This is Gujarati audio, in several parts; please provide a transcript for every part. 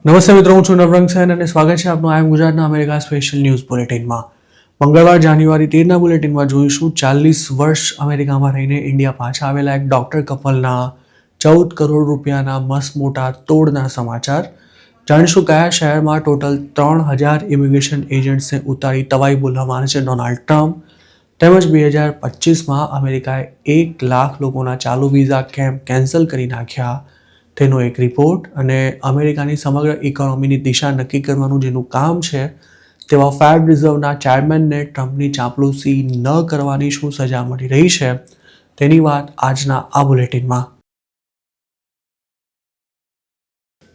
નમસ્તે મિત્રો, હું છું નવરંગ સેન અને સ્વાગત છે આપનું આઈ એમ ગુજરાતના અમેરિકા સ્પેશિયલ ન્યૂઝ બુલેટિનમાં. મંગળવાર જાન્યુઆરી 13ના બુલેટિનમાં જોઈશું 40 વર્ષ અમેરિકામાં રહીને ઇન્ડિયા પાછા આવેલા એક ડોક્ટર કપલના 14 કરોડ રૂપિયાના મસ્ત મોટા તોડના સમાચાર. જાણીશું કયા શહેરમાં ટોટલ 3000 ઇમિગ્રેશન એજન્ટ્સને ઉતારી તવાઈ બોલાવવાના છે ડોનાલ્ડ ટ્રમ્પ. તેમજ 2025માં અમેરિકાએ 1 લાખ લોકોના ચાલુ વિઝા કેમ્પ કેન્સલ કરી નાખ્યા તેનો એક રિપોર્ટ અને અમેરિકાની સમગ્ર ઇકોનોમીની દિશા નક્કી કરવાનું જેનું કામ છે તેવા ફેડ રિઝર્વના ચેરમેનને ટ્રમ્પની ચાંપલૂસી ન કરવાની શું સજા મળી રહી છે તેની વાત આજના આ બુલેટિનમાં.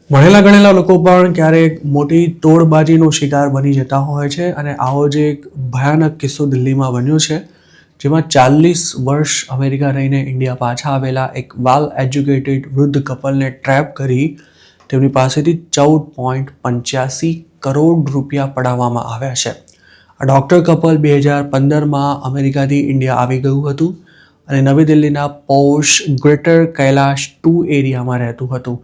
ભણેલા ગણેલા લોકો પણ ક્યારેક મોટી તોડબાજીનો શિકાર બની જતા હોય છે અને આવો જ એક ભયાનક કિસ્સો દિલ્હીમાં બન્યો છે, જેમાં 40 વર્ષ અમેરિકા રહીને ઇન્ડિયા પાછા આવેલા એક વેલ એજ્યુકેટેડ વૃદ્ધ કપલને ટ્રેપ કરી તેમની પાસેથી 14.85 કરોડ રૂપિયા પડાવવામાં આવ્યા છે. આ ડૉક્ટર કપલ 2015માં અમેરિકાથી ઇન્ડિયા આવી ગયું હતું અને નવી દિલ્હીના પોશ ગ્રેટર કૈલાશ 2 એરિયામાં રહેતું હતું.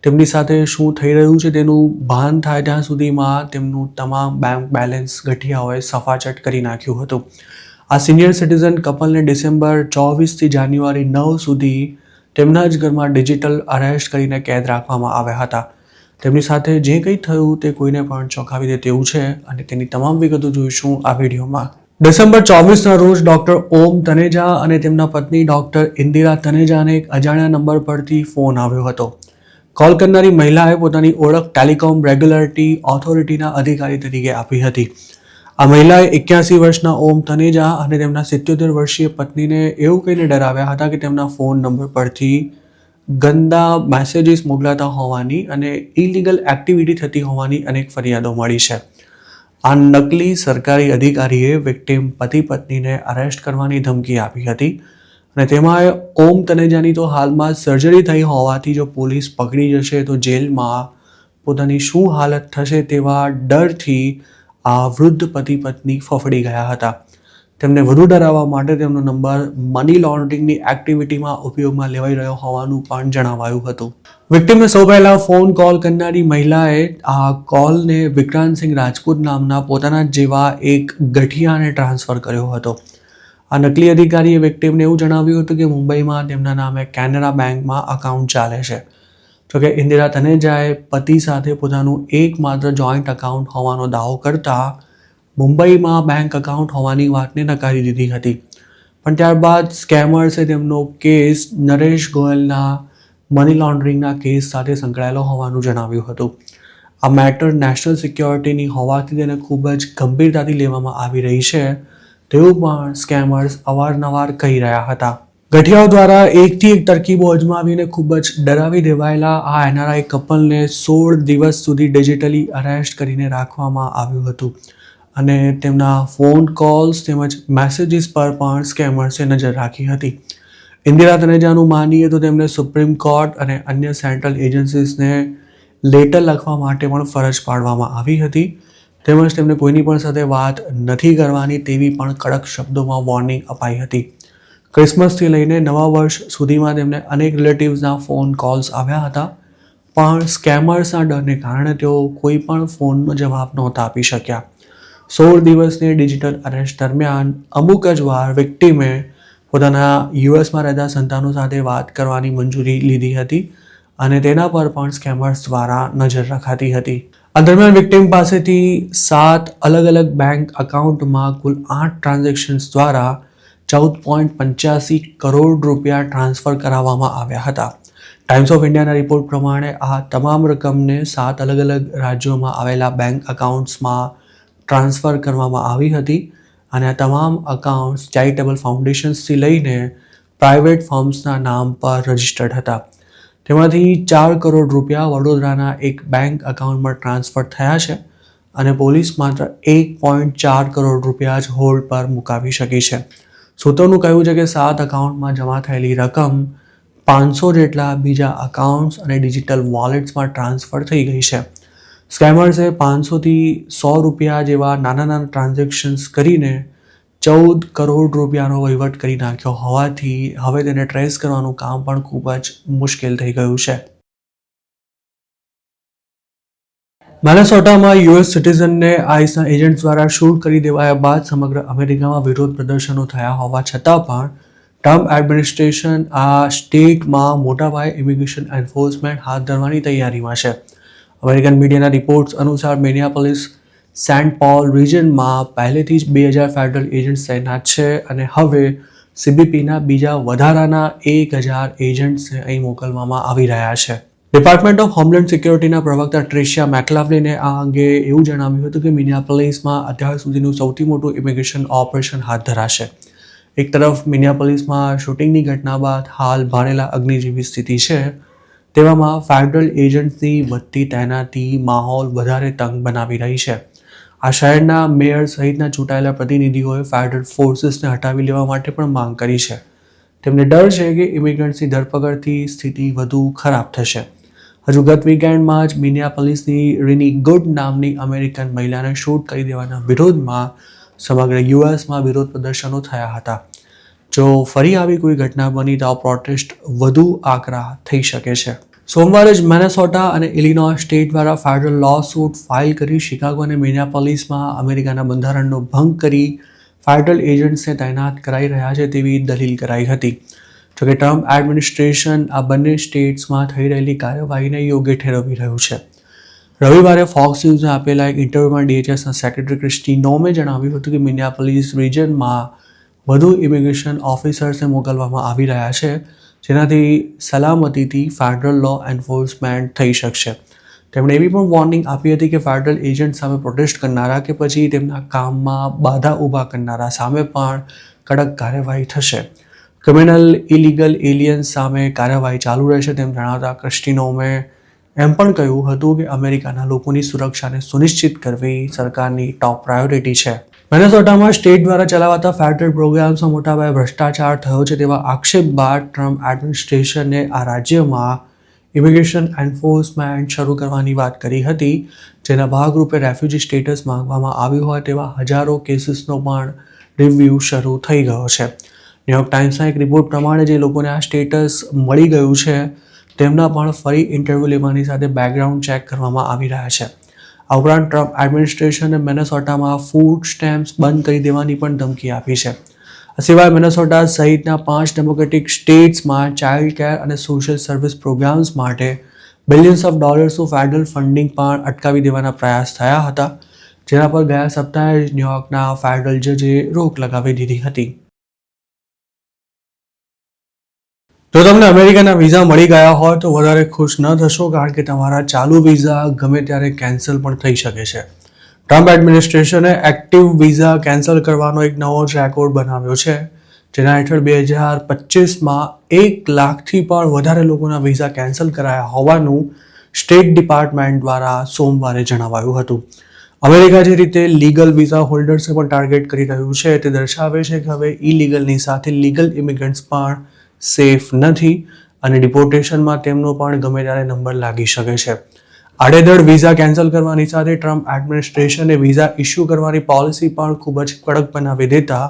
તેમની સાથે શું થઈ રહ્યું છે તેનું ભાન થાય ત્યાં સુધીમાં તેમનું તમામ બેંક બેલેન્સ ગઠિયાઓએ સફાચટ કરી નાખ્યું હતું. આ સિનિયર સિટીઝન કપલને ડિસેમ્બર 24થી જાન્યુઆરી 9 સુધી તેમના જ ઘરમાં ડિજિટલ અરેસ્ટ કરીને કેદ રાખવામાં આવ્યા હતા. તેમની સાથે જે કંઈ થયું તે કોઈને પણ ચોંકાવી દે તેવું છે અને તેની તમામ વિગતો જોઈશું આ વિડીયોમાં. ડિસેમ્બર 24ના રોજ ડૉક્ટર ઓમ તનેજા અને તેમના પત્ની ડૉક્ટર ઇન્દિરા તનેજાને એક અજાણ્યા નંબર પરથી ફોન આવ્યો હતો. કોલ કરનારી મહિલાએ પોતાની ઓળખ ટેલિકોમ રેગ્યુલેટરી ઓથોરિટીના અધિકારી તરીકે આપી હતી. આ મહિલાએ 81 વર્ષના ઓમ તનેજા અને તેમના 77 વર્ષીય પત્નીને એવું કહીને ડરાવ્યા હતા કે તેમના ફોન નંબર પરથી ગંદા મેસેજીસ મોકલાતા હોવાની અને ઇલીગલ એક્ટિવિટી થતી હોવાની અનેક ફરિયાદો મળી છે. આ નકલી સરકારી અધિકારીએ વિક્ટિમ પતિ પત્નીને અરેસ્ટ કરવાની ધમકી આપી હતી અને તેમાં ઓમ તનેજાની તો હાલમાં સર્જરી થઈ હોવાથી જો પોલીસ પકડી જશે તો જેલમાં પોતાની શું હાલત થશે તેવા ડરથી આ વૃદ્ધ પતિ પત્ની ફફડી ગયા હતા. તેમને વધુ ડરાવવા માટે તેમનો નંબર મની લોન્ડરિંગની એક્ટિવિટીમાં ઉપયોગમાં લેવાઈ રહ્યો હોવાનું પણ જણાવાયું હતું. વિક્ટિમને સૌ પહેલા ફોન કોલ કરનારી મહિલાએ આ કોલને વિક્રાંતસિંહ રાજપૂત નામના પોતાના જેવા એક ગઠિયાને ટ્રાન્સફર કર્યો હતો. આ નકલી અધિકારીએ વિક્ટિમને એવું જણાવ્યું હતું કે મુંબઈમાં તેમના નામે કેનરા બેંકમાં અકાઉન્ટ ચાલે છે. જોકે ઇન્દિરા તનેજાએ પતિ સાથે પોતાનું એકમાત્ર જોઈન્ટ અકાઉન્ટ હોવાનો દાવો કરતા મુંબઈમાં બેંક અકાઉન્ટ હોવાની વાતને નકારી દીધી હતી. પણ ત્યારબાદ સ્કેમર્સે તેમનો કેસ નરેશ ગોયલના મની લોન્ડરિંગના કેસ સાથે સંકળાયેલો હોવાનું જણાવ્યું હતું. આ મેટર નેશનલ સિક્યોરિટીની હોવાથી તેને ખૂબ જ ગંભીરતાથી લેવામાં આવી રહી છે તેવું પણ સ્કેમર્સ અવારનવાર કહી રહ્યા હતા. ગઠિયાઓ દ્વારા એકથી એક તરકીબો અજમાવીને ખૂબ જ ડરાવી દેવાયેલા આ એનઆરઆઈ કપલને 16 દિવસ સુધી ડિજિટલી અરેસ્ટ કરીને રાખવામાં આવ્યું હતું અને તેમના ફોન કોલ્સ તેમજ મેસેજીસ પર પણ સ્કેમર્સે નજર રાખી હતી. ઇન્દિરા તનેજાનું માનીએ તો તેમને સુપ્રીમ કોર્ટ અને અન્ય સેન્ટ્રલ એજન્સીસને લેટર લખવા માટે પણ ફરજ પાડવામાં આવી હતી. તેમજ તેમને કોઈની પણ સાથે વાત નથી કરવાની તેવી પણ કડક શબ્દોમાં વોર્નિંગ અપાઈ હતી. ક્રિસમસથી લઈને નવા વર્ષ સુધીમાં તેમને અનેક રિલેટિવ્સના ફોન કોલ્સ આવ્યા હતા, પણ સ્કેમર્સના ડરને કારણે તેઓ કોઈ પણ ફોનનો જવાબ નહોતા આપી શક્યા. 16 દિવસની ડિજિટલ અરેસ્ટ દરમિયાન અમુક જ વાર વિક્ટિમે પોતાના યુએસમાં રહેતા સંતાનો સાથે વાત કરવાની મંજૂરી લીધી હતી અને તેના પર પણ સ્કેમર્સ દ્વારા નજર રખાતી હતી. આ દરમિયાન વિક્ટિમ પાસેથી 7 અલગ અલગ બેંક અકાઉન્ટમાં કુલ 8 ટ્રાન્ઝેક્શન્સ દ્વારા 14.85 કરોડ રૂપિયા ટ્રાન્સફર કરાવવામાં આવ્યા હતા. ટાઈમ્સ ઓફ ઇન્ડિયાના રિપોર્ટ પ્રમાણે આ તમામ રકમને 7 અલગ અલગ રાજ્યોમાં આવેલા બેંક અકાઉન્ટ્સમાં ટ્રાન્સફર કરવામાં આવી હતી અને આ તમામ અકાઉન્ટ્સ ચેરિટેબલ ફાઉન્ડેશન્સથી લઈને પ્રાઇવેટ ફર્મ્સના નામ પર રજિસ્ટર્ડ હતા. તેમાંથી 4 કરોડ રૂપિયા વડોદરાના એક બેંક અકાઉન્ટમાં ટ્રાન્સફર થયા છે અને પોલીસ માત્ર 1.4 કરોડ રૂપિયા જ હોલ્ડ પર મુકાવી શકી છે. સૂત્રોનું કહેવું છે કે 7 અકાઉન્ટમાં જમા થયેલી રકમ 500 જેટલા બીજા અકાઉન્ટ્સ અને ડિજિટલ વોલેટ્સમાં ટ્રાન્સફર થઈ ગઈ છે. સ્કેમર્સે 500થી 100 રૂપિયા જેવા નાના નાના ટ્રાન્ઝેક્શન્સ કરીને 14 કરોડ રૂપિયાનો વહીવટ કરી નાખ્યો હોવાથી હવે તેને ટ્રેસ કરવાનું કામ પણ ખૂબ જ મુશ્કેલ થઈ ગયું છે. મિનેસોટામાં યુએસ સિટીઝનને આઈસના એજન્ટ દ્વારા શૂટ કરી દેવાયા બાદ સમગ્ર અમેરિકામાં વિરોધ પ્રદર્શનો થયા હોવા છતાં પણ ટ્રમ્પ એડમિનિસ્ટ્રેશન આ સ્ટેટમાં મોટાપાયે ઇમિગ્રેશન એન્ફોર્સમેન્ટ હાથ ધરવાની તૈયારીમાં છે. અમેરિકન મીડિયાના રિપોર્ટ્સ અનુસાર મિનિયાપોલિસ સેન્ટ પોલ રિજનમાં પહેલેથી જ 2000 ફેડરલ એજન્ટ્સ તૈનાત છે અને હવે સીબીપીના બીજા વધારાના 1000 એજન્ટ્સને અહીં મોકલવામાં આવી રહ્યા છે. ડિપાર્ટમેન્ટ ઓફ હોમલેન્ડ સિક્યોરિટીના પ્રવક્તા ટ્રેશિયા મેકલાફ્લિને આ અંગે એવું જણાવ્યું હતું કે મિનિયાપોલિસમાં અત્યાર સુધીનું સૌથી મોટું ઇમિગ્રેશન ઓપરેશન હાથ ધરાશે. એક તરફ મિનિયાપોલિસમાં શૂટિંગની ઘટના બાદ હાલ ભાણેલા અગ્નિ જેવી સ્થિતિ છે, તેવામાં ફેડરલ એજન્ટ્સની વધતી તૈનાતી માહોલ વધારે તંગ બનાવી રહી છે. આ શહેરના મેયર સહિતના ચૂંટાયેલા પ્રતિનિધિઓએ ફેડરલ ફોર્સીસને હટાવી લેવા માટે પણ માંગ કરી છે. તેમને ડર છે કે ઇમિગ્રન્ટ્સની ધરપકડથી સ્થિતિ વધુ ખરાબ થશે. હજુ ગત વીકેન્ડમાં જ મિનિયાપોલિસની રીની ગુડ નામની અમેરિકન મહિલાને શૂટ કરી દેવાના વિરોધમાં સમગ્ર યુએસમાં વિરોધ પ્રદર્શનો થયા હતા. જો ફરી આવી કોઈ ઘટના બની તો પ્રોટેસ્ટ વધુ આકરા થઈ શકે છે. સોમવારે જ મિનેસોટા અને ઇલિનોય સ્ટેટ દ્વારા ફેડરલ લો સૂટ ફાઇલ કરી શિકાગો અને મિનિયાપોલિસમાં અમેરિકાના બંધારણનો ભંગ કરી ફેડરલ એજન્ટ્સને તૈનાત કરાઈ રહ્યા છે તેવી દલીલ કરાઈ હતી. જોકે ટ્રમ્પ એડમિનિસ્ટ્રેશન આ બંને સ્ટેટ્સમાં થઈ રહેલી કાર્યવાહીને યોગ્ય ઠેરવી રહ્યું છે. રવિવારે ફોક્સ ન્યૂઝને આપેલા એક ઇન્ટરવ્યુમાં ડીએચએસના સેક્રેટરી ક્રિસ્ટી નોમે જણાવ્યું હતું કે મિનિયાપોલિસ રિજનમાં વધુ ઇમિગ્રેશન ઓફિસર્સને મોકલવામાં આવી રહ્યા છે, જેનાથી સલામતીથી ફેડરલ લો એન્ફોર્સમેન્ટ થઈ શકશે. તેમણે એવી પણ વોર્નિંગ આપી હતી કે ફેડરલ એજન્ટ સામે પ્રોટેસ્ટ કરનારા કે પછી તેમના કામમાં બાધા ઊભા કરનારા સામે પણ કડક કાર્યવાહી થશે. ક્રિમિનલ ઇલીગલ એલિયન્સ સામે કાર્યવાહી ચાલુ રહેશે તેમ જણાવતા ક્રિસ્ટીનોમે એમ પણ કહ્યું હતું કે અમેરિકાના લોકોની સુરક્ષાને સુનિશ્ચિત કરવી સરકારની ટોપ પ્રાયોરિટી છે. મિનેસોટામાં સ્ટેટ દ્વારા ચલાવાતા ફેડરલ પ્રોગ્રામ્સમાં મોટાપાયે ભ્રષ્ટાચાર થયો છે તેવા આક્ષેપ બાદ ટ્રમ્પ એડમિનિસ્ટ્રેશને આ રાજ્યમાં ઇમિગ્રેશન એન્ફોર્સમેન્ટ શરૂ કરવાની વાત કરી હતી, જેના ભાગરૂપે રેફ્યુજી સ્ટેટસ માંગવામાં આવ્યું હોય તેવા હજારો કેસીસનો પણ રિવ્યૂ શરૂ થઈ ગયો છે. ન્યૂયોર્ક ટાઈમ્સના એક રિપોર્ટ પ્રમાણે જે લોકોને આ સ્ટેટસ મળી ગયું છે તેમના પણ ફરી ઇન્ટરવ્યૂ લેવાની સાથે બેકગ્રાઉન્ડ ચેક કરવામાં આવી રહ્યા છે. આ ઉપરાંત ટ્રમ્પ એડમિનિસ્ટ્રેશને મિનેસોટામાં ફૂડ સ્ટેમ્પ્સ બંધ કરી દેવાની પણ ધમકી આપી છે. આ સિવાય મિનેસોટા સહિતના 5 ડેમોક્રેટિક સ્ટેટ્સમાં ચાઇલ્ડ કેર અને સોશિયલ સર્વિસ પ્રોગ્રામ્સ માટે બિલિયન્સ ઓફ ડોલર્સનું ફેડરલ ફંડિંગ પણ અટકાવી દેવાના પ્રયાસ થયા હતા, જેના પર ગયા સપ્તાહે જ ન્યૂયોર્કના ફેડરલ જજે રોક લગાવી દીધી હતી. જો તમને અમેરિકાના વિઝા મળી ગયા હોય તો વધારે ખુશ ન થશો, કારણ કે તમારા ચાલુ વિઝા ગમે ત્યારે કેન્સલ પણ થઈ શકે છે. ટ્રમ્પ એડમિનિસ્ટ્રેશને એક્ટિવ વિઝા કેન્સલ કરવાનો એક નવો રેકોર્ડ બનાવ્યો છે, જેના હેઠળ 2025માં 1 લાખથી પણ વધારે લોકોના વિઝા કેન્સલ કરાયા હોવાનું સ્ટેટ ડિપાર્ટમેન્ટ દ્વારા સોમવારે જણાવાયું હતું. અમેરિકા જે રીતે લીગલ વિઝા હોલ્ડર્સને પણ ટાર્ગેટ કરી રહ્યું છે તે દર્શાવે છે કે હવે ઇલીગલની સાથે લીગલ ઇમિગ્રન્ટ્સ પણ સેફ નથી અને ડિપોર્ટેશનમાં તેમનો પણ ગમે ત્યારે નંબર લાગી શકે છે. આડેધડ વિઝા કેન્સલ કરવાની સાથે ટ્રમ્પ એડમિનિસ્ટ્રેશને વિઝા ઇસ્યુ કરવાની પોલિસી પણ ખૂબ જ કડક બનાવી દેતા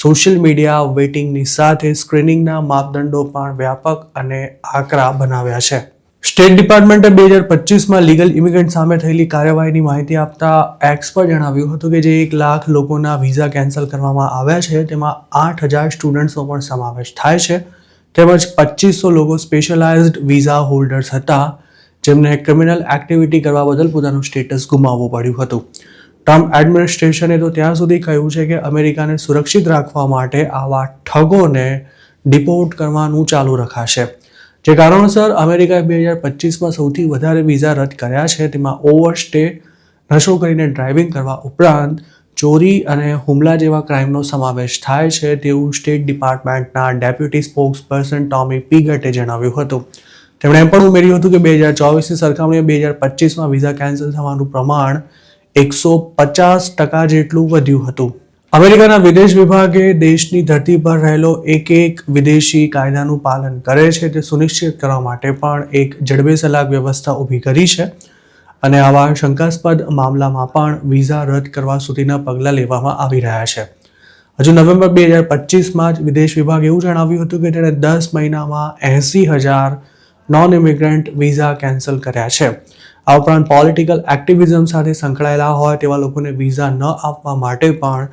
સોશિયલ મીડિયા વેટિંગની સાથે સ્ક્રીનિંગના માપદંડો પણ વ્યાપક અને આકરા બનાવ્યા છે. સ્ટેટ ડિપાર્ટમેન્ટે 2025માં લીગલ ઇમિગ્રન્ટ સામે થયેલી કાર્યવાહીની માહિતી આપતા એક્સ પર જણાવ્યું હતું કે જે 1 લાખ લોકોના વિઝા કેન્સલ કરવામાં આવ્યા છે તેમાં 8000 સ્ટુડન્ટ્સનો પણ સમાવેશ થાય છે, તેમજ 2500 લોકો સ્પેશિયલાઇઝ્ડ વિઝા હોલ્ડર્સ હતા જેમને ક્રિમિનલ એક્ટિવિટી કરવા બદલ પોતાનું સ્ટેટસ ગુમાવવું પડ્યું હતું. ટ્રમ્પ એડમિનિસ્ટ્રેશને તો ત્યાં સુધી કહ્યું છે કે અમેરિકાને સુરક્ષિત રાખવા માટે આવા ઠગોને ડિપોર્ટ કરવાનું ચાલુ રખાશે. જે કારણોસર અમેરિકાએ 2025માં સૌથી વધારે વિઝા રદ કર્યા છે તેમાં ઓવરસ્ટે, નશો કરીને ડ્રાઇવિંગ કરવા ઉપરાંત ચોરી અને હુમલા જેવા ક્રાઇમનો સમાવેશ થાય છે તેવું સ્ટેટ ડિપાર્ટમેન્ટના ડેપ્યુટી સ્પોક્સ પર્સન ટોમી પીગટે જણાવ્યું હતું. તેમણે એમ પણ ઉમેર્યું હતું કે 2024ની સરખામણીએ 2025માં વિઝા કેન્સલ થવાનું પ્રમાણ 150% જેટલું વધ્યું હતું. અમેરિકાના વિદેશ વિભાગે દેશની ધરતી પર રહેલો એક વિદેશી કાયદાનું પાલન કરે છે તે સુનિશ્ચિત કરવા માટે પણ એક જડબેસલાક વ્યવસ્થા ઊભી કરી છે અને આવા શંકાસ્પદ મામલામાં પણ વિઝા રદ કરવા સુધીના પગલાં લેવામાં આવી રહ્યા છે. હજુ નવેમ્બર 2025માં જ વિદેશ વિભાગે એવું જણાવ્યું હતું કે તેણે 10 મહિનામાં 80,000 નોન ઇમિગ્રન્ટ વિઝા કેન્સલ કર્યા છે. આ ઉપરાંત પોલિટિકલ એક્ટિવિઝમ સાથે સંકળાયેલા હોય તેવા લોકોને વિઝા ન આપવા માટે પણ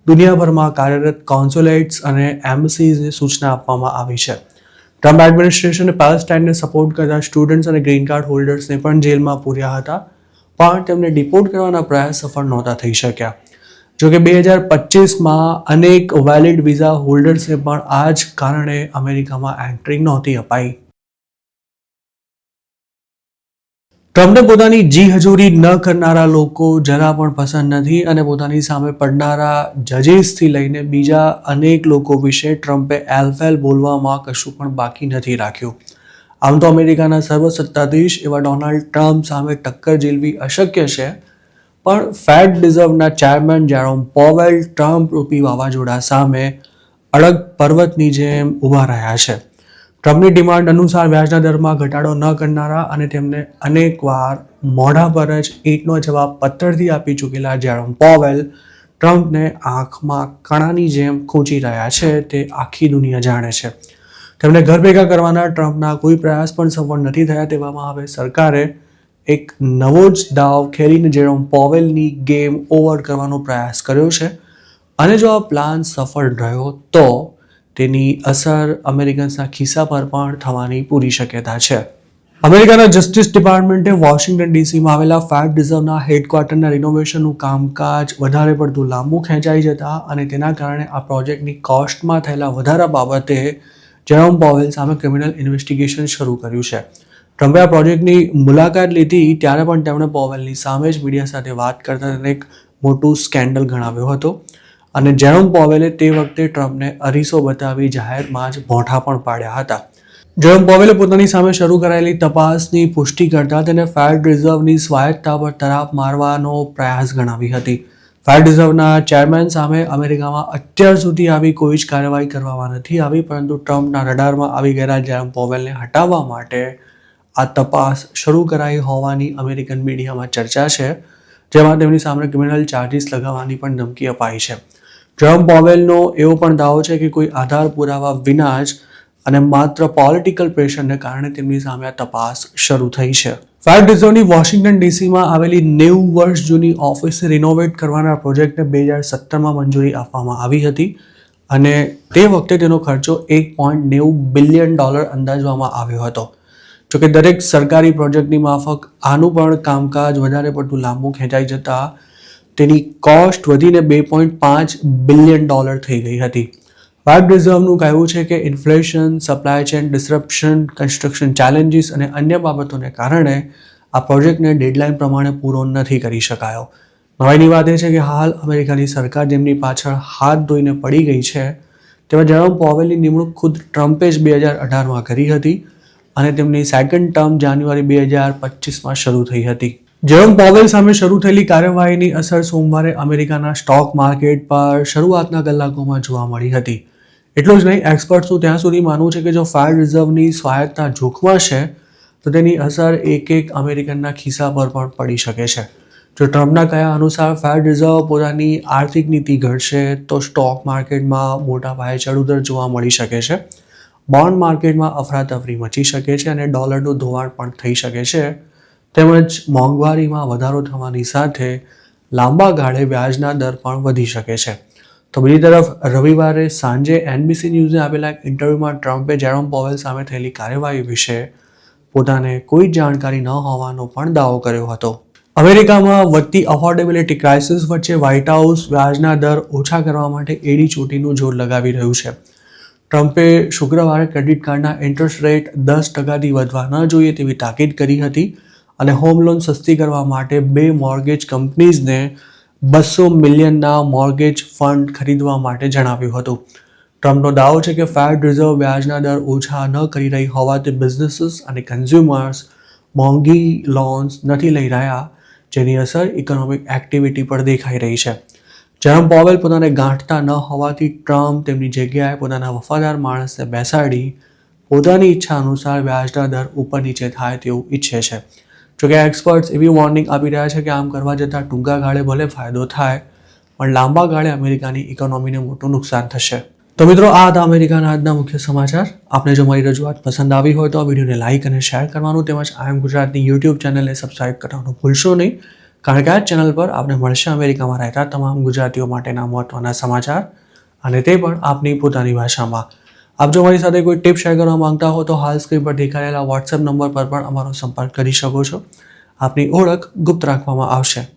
દુનિયાભરમાં કાર્યરત કોન્સ્યુલેટ્સ અને એમ્બસીઝને સૂચના આપવામાં આવી છે. ટ્રમ્પ એડમિનિસ્ટ્રેશને પેલેસ્ટાઇનને સપોર્ટ કરતા સ્ટુડન્ટ્સ અને ગ્રીન કાર્ડ હોલ્ડર્સને પણ જેલમાં પૂર્યા હતા, પણ તેમને ડિપોર્ટ કરવાના પ્રયાસ સફળ નહોતા થઈ શક્યા. જોકે 2025માં અનેક વેલિડ વિઝા હોલ્ડર્સને પણ આ જ કારણે અમેરિકામાં એન્ટ્રી નહોતી અપાઈ. ટ્રમ્પને પોતાની જી હજૂરી ન કરનારા લોકો જરા પણ પસંદ નથી અને પોતાની સામે પડનારા જજીસથી લઈને બીજા અનેક લોકો વિશે ટ્રમ્પે એલફેલ બોલવામાં કશું પણ બાકી નથી રાખ્યું. આમ તો અમેરિકાના સર્વસત્તાધીશ એવા ડોનાલ્ડ ટ્રમ્પ સામે ટક્કર ઝીલવી અશક્ય છે, પણ ફેડ રિઝર્વના ચેરમેન જેરોમ પોવેલ ટ્રમ્પ રૂપી વાવાઝોડા સામે અડગ પર્વતની જેમ ઊભા રહ્યા છે. ટ્રમ્પની ડિમાન્ડ અનુસાર વ્યાજના દરમાં ઘટાડો ન કરનારા અને તેમને અનેકવાર મોઢા પર જ ઈંટનો જવાબ પથ્થરથી આપી ચૂકેલા જેરોમ પોવેલ ટ્રમ્પને આંખમાં કણાની જેમ ખૂંચી રહ્યા છે તે આખી દુનિયા જાણે છે. તેમને ઘર ભેગા કરવાના ટ્રમ્પના કોઈ પ્રયાસ પણ સફળ નથી થયા. તેવામાં હવે સરકારે એક નવો જ દાવ ખેલીને જેરોમ પોવેલની ગેમ ઓવર કરવાનો પ્રયાસ કર્યો છે અને જો આ પ્લાન સફળ રહ્યો તો તેની અસર અમેરિકન્સના ખિસ્સા પર પણ થવાની પૂરી શક્યતા છે. અમેરિકાના જસ્ટિસ ડિપાર્ટમેન્ટે વોશિંગ્ટન ડીસીમાં આવેલા ફેડ રિઝર્વના હેડક્વાર્ટરના રિનોવેશનનું કામકાજ વધારે પડતું લાંબુ ખેંચાઈ જતા અને તેના કારણે આ પ્રોજેક્ટની કોસ્ટમાં થયેલા વધારા બાબતે જેરોમ પોવેલ સામે ક્રિમિનલ ઇન્વેસ્ટિગેશન શરૂ કર્યું છે. ટ્રમ્પે આ પ્રોજેક્ટની મુલાકાત લીધી ત્યારે પણ તેમણે પોવેલની સામે જ મીડિયા સાથે વાત કરતા તેને એક મોટું સ્કેન્ડલ ગણાવ્યો હતો અને જેરોમ પોવેલે તે વખતે ટ્રમ્પને અરીસો બતાવી જાહેરમાં જ ભોંઠા પણ પાડ્યા હતા. જેરોમ પોવેલે પોતાની સામે શરૂ કરાયેલી તપાસની પુષ્ટિ કરતા તેને ફેડ રિઝર્વની સ્વાયત્તતા પર તરાપ મારવાનો પ્રયાસ ગણાવી હતી. ફેડ રિઝર્વના ચેરમેન સામે અમેરિકામાં અત્યાર સુધી આવી કોઈ જ કાર્યવાહી કરવામાં નથી આવી, પરંતુ ટ્રમ્પના રડારમાં આવી ગયેલા જેરોમ પોવેલને હટાવવા માટે આ તપાસ શરૂ કરાઈ હોવાની અમેરિકન મીડિયામાં ચર્ચા છે, જેમાં તેમની સામે ક્રિમિનલ ચાર્જીસ લગાવવાની પણ ધમકી અપાઈ છે. જેરોમ પોવેલનો એવો પણ દાવો છે કે કોઈ આધાર પુરાવા વિના જ અને માત્ર પોલિટિકલ પ્રેશરને કારણે તેમની સામે આ તપાસ શરૂ થઈ છે. ફેડ રિઝર્વની વોશિંગ્ટન ડીસીમાં આવેલી 90 વર્ષ જૂની ઓફિસને રિનોવેટ કરવાના પ્રોજેક્ટને 2017માં મંજૂરી આપવામાં આવી હતી અને તે વખતે તેનો ખર્ચો $1.90 બિલિયન અંદાજવામાં આવ્યો હતો. જોકે દરેક સરકારી પ્રોજેક્ટની માફક આનું પણ કામકાજ વધારે પડતું લાંબુ ખેંચાઈ જતા તેની કોસ્ટ વધીને $2.5 બિલિયન થઈ ગઈ હતી. ફેડ રિઝર્વનું કહેવું છે કે inflation, supply chain disruption, construction challenges અને અન્ય બાબતોને કારણે આ પ્રોજેક્ટને ડેડલાઇન પ્રમાણે પૂરો નથી કરી શકાયો. નવાઈની વાત એ છે કે હાલ અમેરિકાની સરકાર જેમની પાછળ હાથ ધોઈને પડી ગઈ છે તેમાં જેરોમ પોવેલની નિમણૂક ખુદ ટ્રમ્પે જ 2018માં કરી હતી અને તેમની સેકન્ડ ટર્મ જાન્યુઆરી 2025માં શરૂ થઈ હતી. જેરોમ પોવેલ સામે શરૂ થયેલી કાર્યવાહીની અસર સોમવારે અમેરિકાના સ્ટોક માર્કેટ પર શરૂઆતના કલાકોમાં જોવા મળી હતી. એટલું જ નહીં, એક્સપર્ટ્સનું ત્યાં સુધી માનવું છે કે જો ફેડ રિઝર્વની સ્વાયત્તતા જોખમાશે છે તો તેની અસર એક અમેરિકનના ખિસ્સા પર પણ પડી શકે છે. જો ટ્રમ્પના કહ્યા અનુસાર ફેડ રિઝર્વ પોતાની આર્થિક નીતિ ઘડશે તો સ્ટોક માર્કેટમાં મોટા પાયે ચઢઉતર જોવા મળી શકે છે, બોન્ડ માર્કેટમાં અફરાતફરી મચી શકે છે અને ડોલરનું ધોવાણ પણ થઈ શકે છે, તેમજ મોંઘવારીમાં વધારો થવાની સાથે લાંબા ગાળે વ્યાજના દર પણ વધી શકે છે. તો બીજી તરફ રવિવારે સાંજે NBC ન્યૂઝને આપેલા એક ઇન્ટરવ્યૂમાં ટ્રમ્પે જેરોમ પોવેલ સામે થયેલી કાર્યવાહી વિશે પોતાને કોઈ જાણકારી ન હોવાનો પણ દાવો કર્યો હતો. અમેરિકામાં વધતી અફોર્ડેબિલિટી ક્રાઇસિસ વચ્ચે વ્હાઇટ હાઉસ વ્યાજના દર ઓછા કરવા માટે એડી ચોટીનું જોર લગાવી રહ્યું છે. ટ્રમ્પે શુક્રવારે ક્રેડિટ કાર્ડના ઇન્ટરેસ્ટ રેટ 10%થી વધવા ન જોઈએ તેવી તાકીદ કરી હતી અને હોમ લોન સસ્તી કરવા માટે 2 મોર્ગેજ કંપનીઝને $200 મિલિયનના મોર્ગેજ ફંડ ખરીદવા માટે જણાવ્યું હતું. ટ્રમ્પનો દાવો છે કે ફેડ રિઝર્વ વ્યાજના દર ઓછા ન કરી રહી હોવાથી બિઝનેસીસ અને કન્ઝ્યુમર્સ મોંઘી લોન્સ નથી લઈ રહ્યા, જેની અસર ઇકોનોમિક એક્ટિવિટી પર દેખાઈ રહી છે. જેરોમ પોવેલ પોતાને ગાંઠતા ન હોવાથી ટ્રમ્પ તેમની જગ્યાએ પોતાના વફાદાર માણસને બેસાડી પોતાની ઈચ્છા અનુસાર વ્યાજના દર ઉપર નીચે થાય તેવું ઈચ્છે છે. જોકે એક્સપર્ટ્સ એવી વોર્નિંગ આપી રહ્યા છે કે આમ કરવા જતાં ટૂંકા ગાળે ભલે ફાયદો થાય પણ લાંબા ગાળે અમેરિકાની ઇકોનોમીને મોટું નુકસાન થશે. તો મિત્રો આ હતા અમેરિકાના આજના મુખ્ય સમાચાર. આપને જો મારી રજૂઆત પસંદ આવી હોય તો આ વિડીયોને લાઇક અને શેર કરવાનું તેમજ આઈ એમ ગુજરાતની યુટ્યુબ ચેનલને સબસ્ક્રાઇબ કરવાનું ભૂલશો નહીં, કારણ કે આ ચેનલ પર આપને મળશે અમેરિકામાં રહેતા તમામ ગુજરાતીઓ માટેના મહત્વના સમાચાર, અને તે પણ આપની પોતાની ભાષામાં. આપ જો મારી સાથે કોઈ ટિપ શેર કરવા માંગતા હો તો હાલ સ્ક્રીન પર દેખાયેલા વોટ્સએપ નંબર પર પણ અમારો સંપર્ક કરી શકો છો. આપની ઓળખ ગુપ્ત રાખવામાં આવશે.